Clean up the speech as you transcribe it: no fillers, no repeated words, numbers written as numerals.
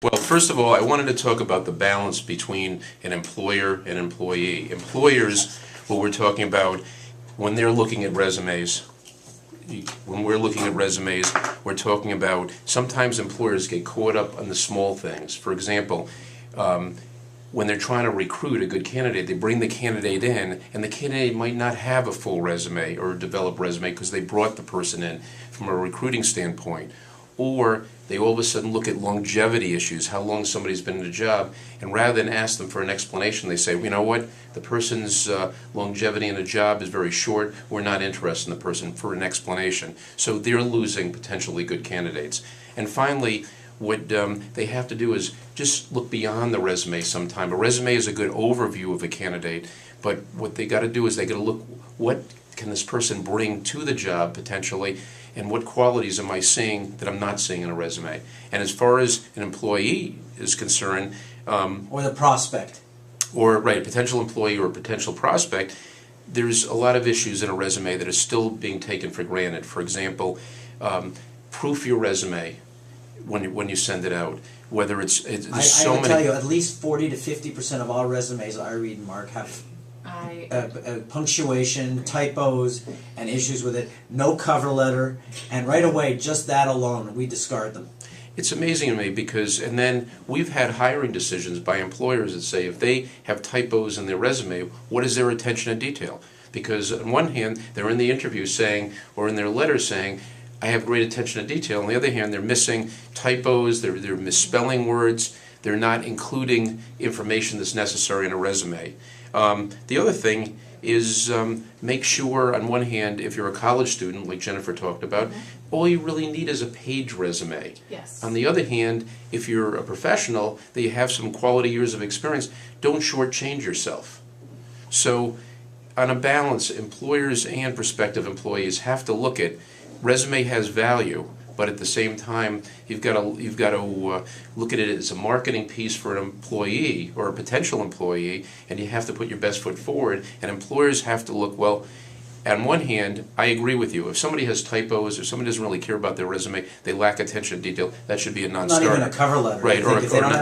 Well, first of all, I wanted to talk about the balance between an employer and employee. Employers, what we're talking about, when they're looking at resumes, when we're looking at resumes, we're talking about sometimes employers get caught up on the small things. For example, when they're trying to recruit a good candidate, they bring the candidate in, and the candidate might not have a full resume or a developed resume because they brought the person in from a recruiting standpoint. Or they all of a sudden look at longevity issues, how long somebody's been in a job, and rather than ask them for an explanation, they say, well, you know what, the person's longevity in a job is very short, we're not interested in the person for an explanation. So they're losing potentially good candidates. And finally, what they have to do is just look beyond the resume sometime. A resume is a good overview of a candidate, but what they got to do is they got to look, what can this person bring to the job potentially, and what qualities am I seeing that I'm not seeing in a resume? And as far as an employee is concerned, or the prospect, or right, a potential employee or a potential prospect, there's a lot of issues in a resume that are still being taken for granted. For example, proof your resume when you send it out. Whether it's so I many. tell you, at least 40 to 50% of all resumes I read, Mark, have punctuation, typos, and issues with it. No cover letter, and right away, just that alone, we discard them. It's amazing to me because, and then we've had hiring decisions by employers that say if they have typos in their resume, what is their attention to detail? Because on one hand, they're in the interview saying, or in their letter saying, I have great attention to detail. On the other hand, they're missing typos, they're misspelling words, they're not including information that's necessary in a resume. The other thing is make sure, on one hand, if you're a college student, like Jennifer talked about, all you really need is a page resume. Yes. On the other hand, if you're a professional, that you have some quality years of experience, don't shortchange yourself. So, on a balance, employers and prospective employees have to look at resume has value, but at the same time, you've got to look at it as a marketing piece for an employee or a potential employee, and you have to put your best foot forward. And employers have to look, well, on one hand, I agree with you. If somebody has typos or somebody doesn't really care about their resume, they lack attention to detail, that should be a non-starter. Not even a cover letter. Right, I think if they don't